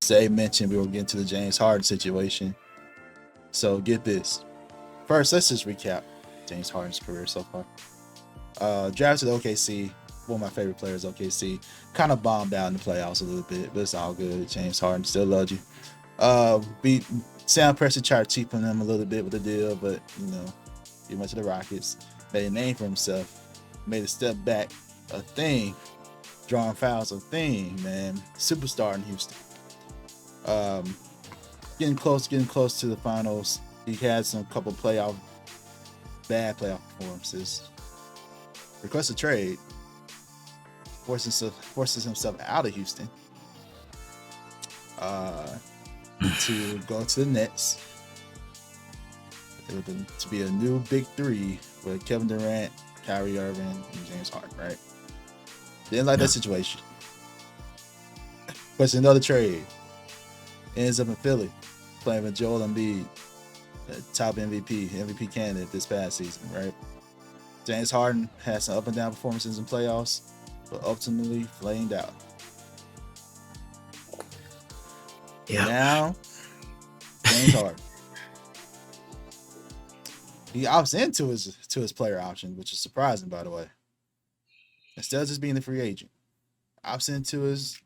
Zay mentioned we were getting to the James Harden situation. So get this. First, let's just recap James Harden's career so far. Drafted OKC, one of my favorite players, OKC. Kind of bombed out in the playoffs a little bit, but it's all good. James Harden still loves you. Beat Sam Presti, tried to cheapen him a little bit with the deal, but he went to the Rockets, made a name for himself, made a step back a thing, drawing fouls a thing, man. Superstar in Houston. Getting close to the finals. He had some couple bad playoff performances. Requests a trade. Forces himself out of Houston. To go to the Nets. To be a new big three with Kevin Durant, Kyrie Irving, and James Harden, right? Didn't like that situation. But another trade. Ends up in Philly, playing with Joel Embiid, the top MVP candidate this past season, right? James Harden had some up and down performances in playoffs, but ultimately flamed out. Yeah. Now, James Harden. He opts into his player option, which is surprising, by the way. Instead of just being a free agent, opts into his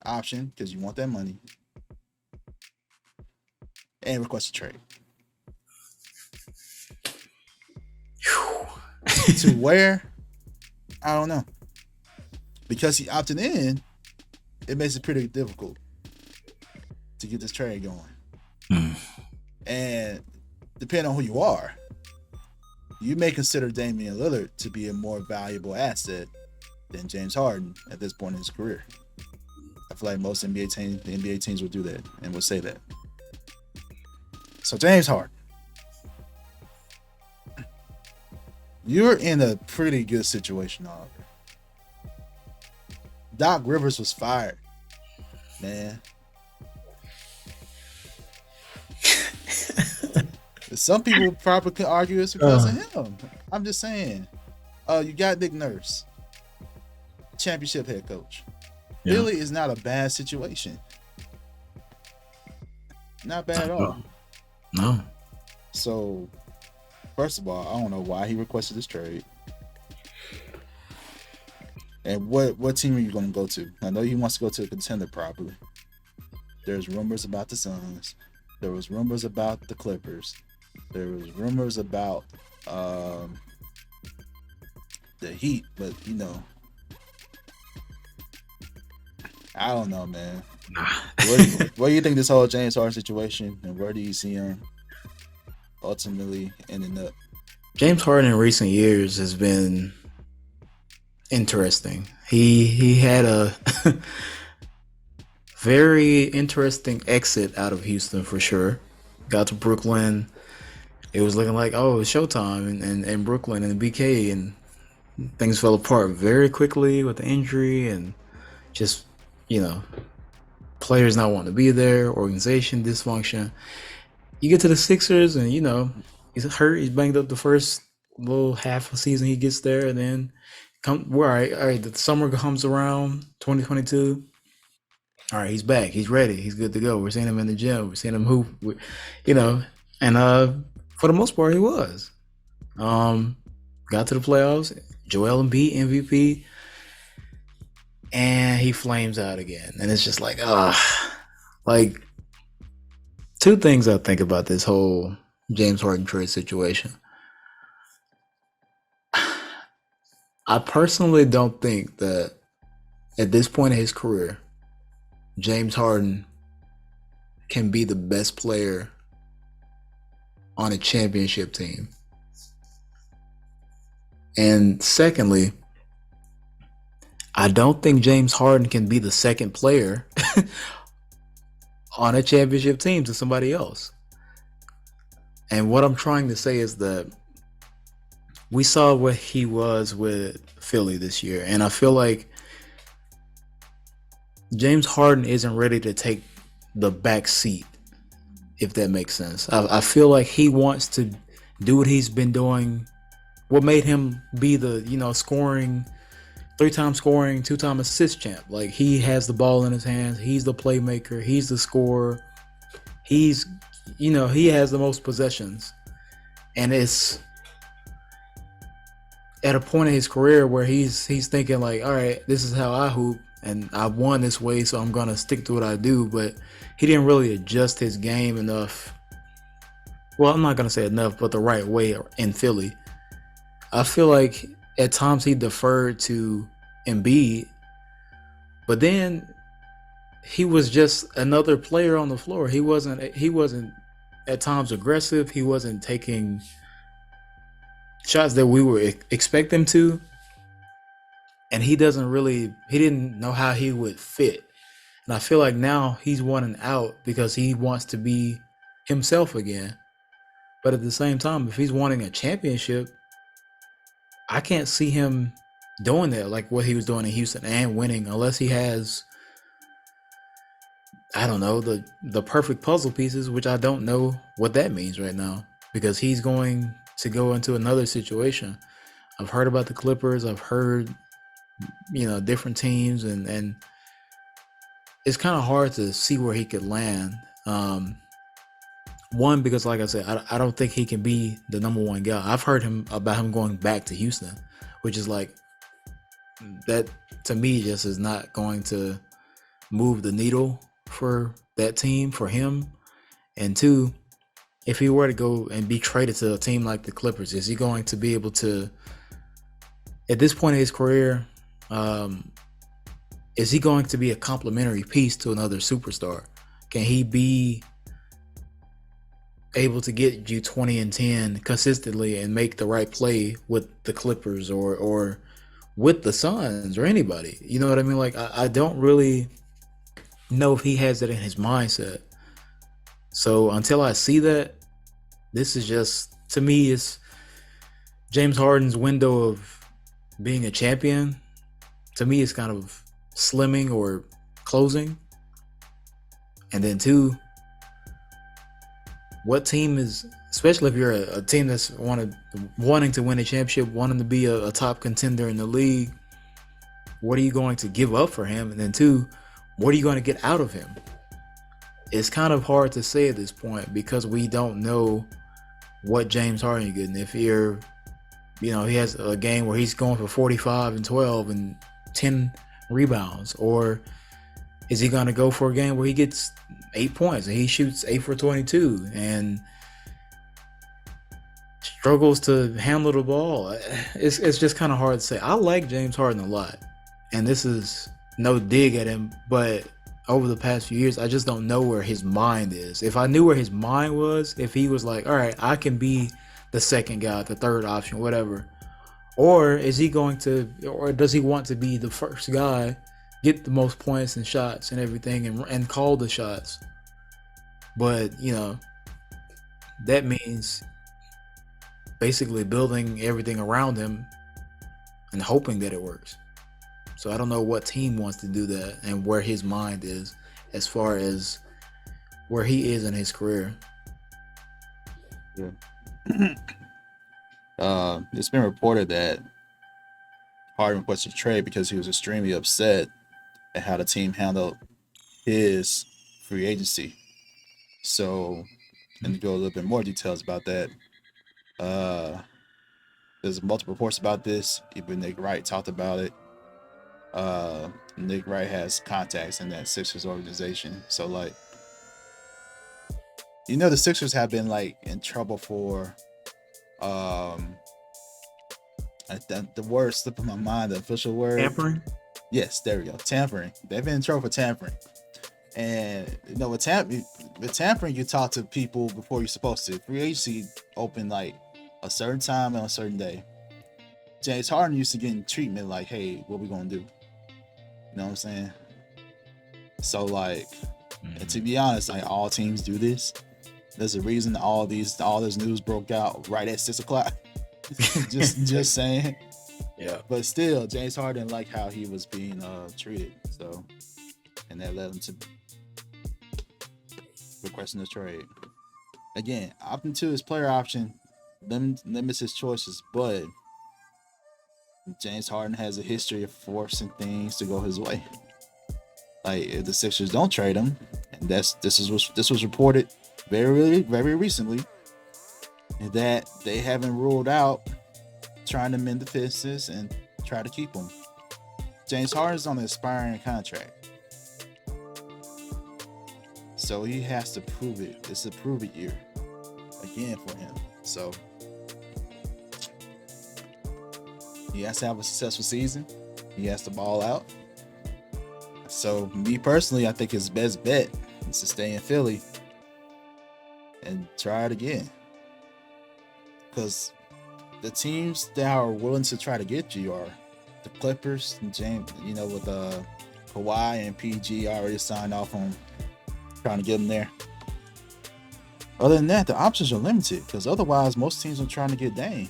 option because you want that money. And request a trade. To where? I don't know. Because he opted in, it makes it pretty difficult to get this trade going. And depending on who you are, you may consider Damian Lillard to be a more valuable asset than James Harden at this point in his career. I feel like most NBA teams will do that and will say that. So James Harden, you're in a pretty good situation, Oliver. Doc Rivers was fired, man. Some people probably could argue it's because of him. I'm just saying. You got Nick Nurse, championship head coach. Yeah. Philly is not a bad situation. Not bad at all. No. So, first of all, I don't know why he requested this trade. And what team are you going to go to? I know he wants to go to a contender probably. There's rumors about the Suns. There was rumors about the Clippers. There was rumors about the Heat, but I don't know, man. Where do you think this whole James Harden situation, and where do you see him ultimately ending up? James Harden in recent years has been interesting. He had a very interesting exit out of Houston for sure. Got to Brooklyn. It was looking like, it's showtime in Brooklyn and BK, and things fell apart very quickly with the injury and just, players not wanting to be there, organization dysfunction. You get to the Sixers and, he's hurt. He's banged up the first little half of the season he gets there, and then all right, the summer comes around, 2022. All right, he's back. He's ready. He's good to go. We're seeing him in the gym. We're seeing him hoop, and for the most part, he was. Got to the playoffs. Joel Embiid, MVP. And he flames out again. And it's just like, two things I think about this whole James Harden trade situation. I personally don't think that at this point in his career, James Harden can be the best player on a championship team. And secondly, I don't think James Harden can be the second player on a championship team to somebody else. And what I'm trying to say is that we saw what he was with Philly this year, and I feel like James Harden isn't ready to take the back seat, if that makes sense. I feel like he wants to do what he's been doing, what made him be the, scoring 3-time scoring, 2-time assist champ. Like, he has the ball in his hands. He's the playmaker. He's the scorer. He's, he has the most possessions. And it's at a point in his career where he's thinking like, all right, this is how I hoop, and I won this way, so I'm gonna stick to what I do. But he didn't really adjust his game enough. Well, I'm not gonna say enough, but the right way in Philly. I feel like at times he deferred to Embiid, but then he was just another player on the floor. He wasn't at times aggressive. He wasn't taking shots that we were expect him to, and he didn't know how he would fit. And I feel like now he's wanting out because he wants to be himself again. But at the same time, if he's wanting a championship, I can't see him doing that like what he was doing in Houston and winning, unless he has, I don't know, the perfect puzzle pieces, which I don't know what that means right now, because he's going to go into another situation. I've heard about the Clippers. I've heard, different teams, and it's kind of hard to see where he could land. One, because like I said, I don't think he can be the number one guy. I've heard about him going back to Houston, which is like, that to me just is not going to move the needle for that team, for him. And two, if he were to go and be traded to a team like the Clippers, is he going to be able to, at this point in his career, is he going to be a complementary piece to another superstar? Can he be able to get you 20 and 10 consistently and make the right play with the Clippers or with the Suns or anybody? You know what I mean? Like, I don't really know if he has that in his mindset. So until I see that, this is just, to me, it's James Harden's window of being a champion. To me, it's kind of slimming or closing. And then two, what team is, especially if you're a team that's wanting to win a championship, wanting to be a top contender in the league, what are you going to give up for him? And then two, what are you going to get out of him? It's kind of hard to say at this point because we don't know what James Harden is getting. If he has a game where he's going for 45 and 12 and 10 rebounds, or is he going to go for a game where he gets 8 points and he shoots 8 for 22 and struggles to handle the ball? It's just kind of hard to say. I like James Harden a lot, and this is no dig at him, but over the past few years, I just don't know where his mind is. If I knew where his mind was, if he was like, all right, I can be the second guy, the third option, whatever, or is he going to, or does he want to be the first guy, get the most points and shots and everything, and call the shots? But that means basically building everything around him and hoping that it works. So I don't know what team wants to do that and where his mind is as far as where he is in his career. Yeah. It's been reported that Harden requested a trade because he was extremely upset at how the team handled his free agency. So, and to go a little bit more details about that, there's multiple reports about this. Even Nick Wright talked about it. Nick Wright has contacts in that Sixers organization. So, like, the Sixers have been like in trouble for the word slipping my mind, the official word. Tampering? Yes, there we go. Tampering. They've been in trouble for tampering. And with tampering, you talk to people before you're supposed to. Free agency open like a certain time and a certain day. James Harden used to getting treatment like, hey, what we gonna do? You know what I'm saying? So like, and to be honest, like all teams do this. There's a reason all this news broke out right at 6:00. just saying. Yeah. But still, James Harden liked how he was being treated. So, and that led him to requesting a trade. Again, opting to his player option limits his choices, but James Harden has a history of forcing things to go his way. Like if the Sixers don't trade him, and this was reported very recently, that they haven't ruled out trying to mend the fences and try to keep him. James Harden's on an expiring contract, so he has to prove it. It's a prove it year again for him. So he has to have a successful season. He has to ball out. So me personally, I think his best bet is to stay in Philly and try it again. Because the teams that are willing to try to get you are the Clippers and James, with Kawhi and PG already signed off on trying to get him there. Other than that, the options are limited because otherwise most teams are trying to get Dame.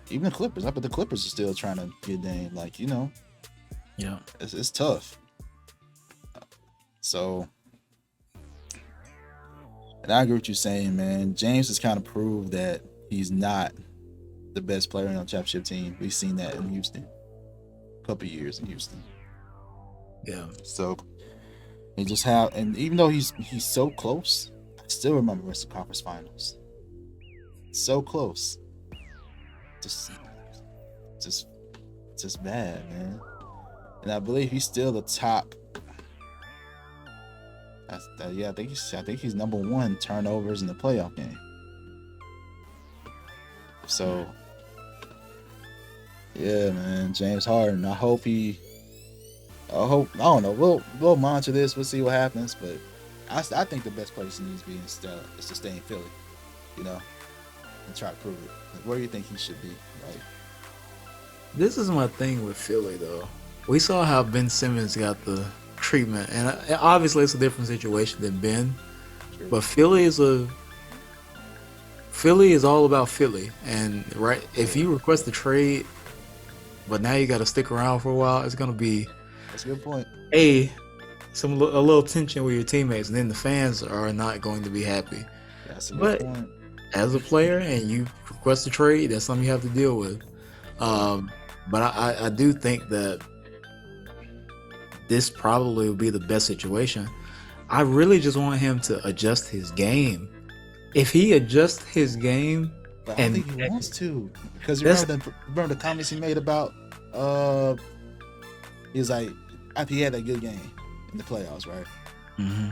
Even the Clippers. I bet the Clippers are still trying to get Dame. Yeah. It's tough. So, and I agree with you saying, man, James has kind of proved that he's not the best player on the championship team. We've seen that in Houston. A couple of years in Houston. Yeah. So, and even though he's so close, I still remember Western Conference Finals. So close. Just bad, man. And I believe he's still the top. I think he's number one turnovers in the playoff game. So, yeah, man, James Harden. I don't know. We'll monitor this. We'll see what happens. But I think the best place he needs to be is to stay in Philly, and try to prove it. Where do you think he should be? Like, this is my thing with Philly, though. We saw how Ben Simmons got the treatment, and obviously it's a different situation than Ben. True. But Philly is all about Philly, and if you request a trade, but now you got to stick around for a while, it's gonna be that's a good point. A little tension with your teammates, and then the fans are not going to be happy. That's a good point. As a player, and you request a trade, that's something you have to deal with. But I do think that this probably would be the best situation. I really just want him to adjust his game. If he adjusts his game, but I don't think he wants to, because you remember the comments he made about he was like, after he had that good game in the playoffs, right? Mm-hmm.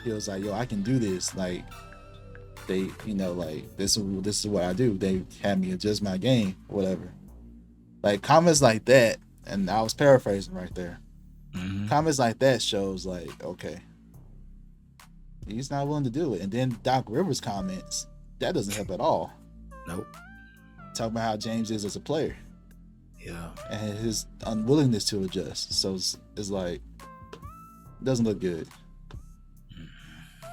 He was like, "Yo, I can do this. Like, they, this is what I do. They had me adjust my game, whatever." Like comments like that, and I was paraphrasing right there. Mm-hmm. Comments like that shows like, okay, he's not willing to do it. And then Doc Rivers' comments, that doesn't help at all. Nope. Talking about how James is as a player. Yeah. And his unwillingness to adjust. So it's like, it doesn't look good.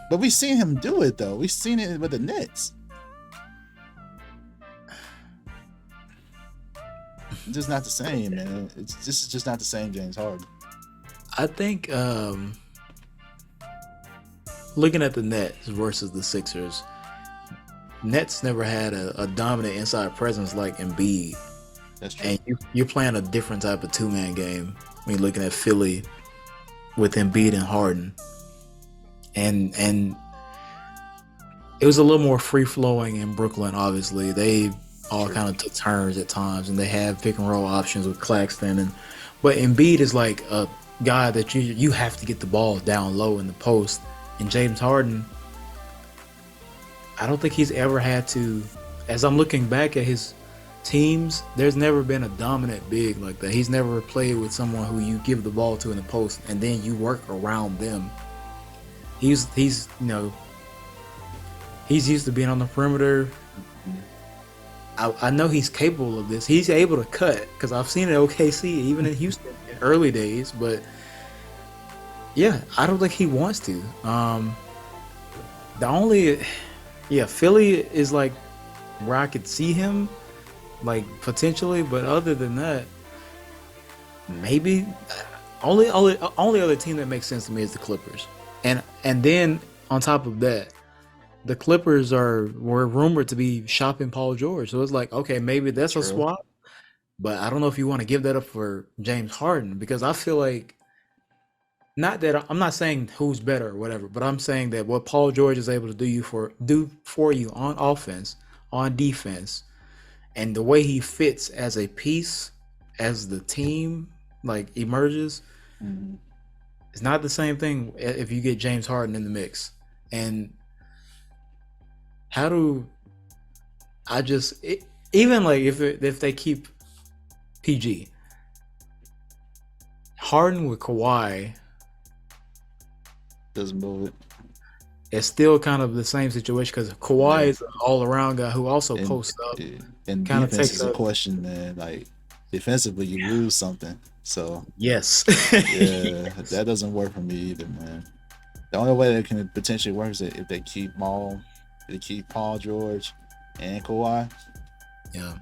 But we've seen him do it though. We've seen it with the Nets. It's just not the same, man. This is just not the same James Harden. I think looking at the Nets versus the Sixers, Nets never had a dominant inside presence like Embiid. That's true. And you're playing a different type of two-man game when you're looking at Philly with Embiid and Harden. And it was a little more free-flowing in Brooklyn, obviously. They all kind of took turns at times, and they have pick-and-roll options with Claxton. But Embiid is like a guy that you have to get the ball down low in the post. And James Harden, I don't think he's ever had to, as I'm looking back at his teams, there's never been a dominant big like that. He's never played with someone who you give the ball to in the post and then you work around them. He's used to being on the perimeter. I know he's capable of this. He's able to cut, because I've seen it at OKC, even in Houston in early days. But yeah, I don't think he wants to. Philly is like where I could see him, like potentially. But other than that, maybe only other team that makes sense to me is the Clippers. And then on top of that, the Clippers were rumored to be shopping Paul George. So it's like, okay, maybe that's a True. swap. But I don't know if you want to give that up for James Harden, because I feel like, not that I'm not saying who's better or whatever, but I'm saying that what Paul George is able to do for you on offense, on defense, and the way he fits as a piece as the team like emerges, Mhm. it's not the same thing if you get James Harden in the mix. And how do I just even like if they keep PG, Harden with Kawhi, Doesn't move it. it's still kind of the same situation because Kawhi Yeah. is an all-around guy who also And posts up, and kind of defense takes is a up. question, man. Like defensively, you lose something. So Yes. yeah, that doesn't work for me either, man. The only way that can potentially work is if they keep Paul George and Kawhi. Yeah,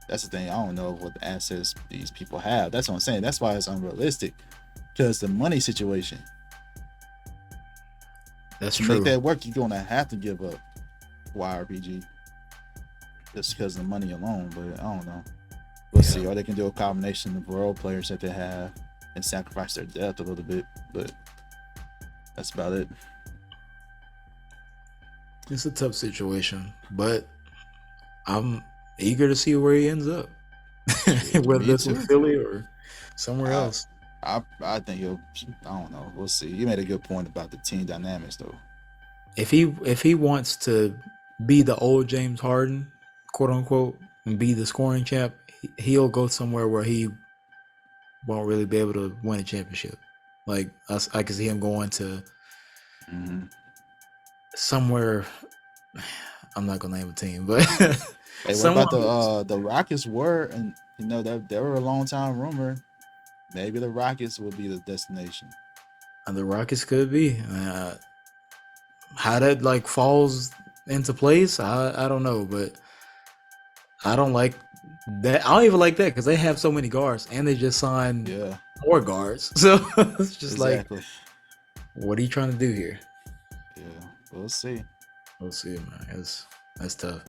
That's the thing. I don't know what the assets these people have. That's what I'm saying. That's why it's unrealistic. Because the money situation. that's To make true. that work, you're gonna have to give up YRPG. Just because of the money alone. But I don't know. We'll see. Or they can do a combination of role players that they have and sacrifice their depth a little bit. But that's about it. It's a tough situation, but I'm eager to see where he ends up, whether Me that's with too. Philly or somewhere I, else. I think he'll. I don't know. We'll see. You made a good point about the team dynamics, though. If he wants to be the old James Harden, quote unquote, and be the scoring champ, he'll go somewhere where he won't really be able to win a championship. Like I can see him going to somewhere. I'm not gonna name a team, but Hey, what someone. about the Rockets were, and that they were a long time rumor. Maybe the Rockets will be the destination. The Rockets could be. How that like falls into place, I don't know, but I don't like that. I don't even like that because they have so many guards and they just signed more guards. So it's just Exactly. like, what are you trying to do here? Yeah, we'll see. We'll see, man. That's tough.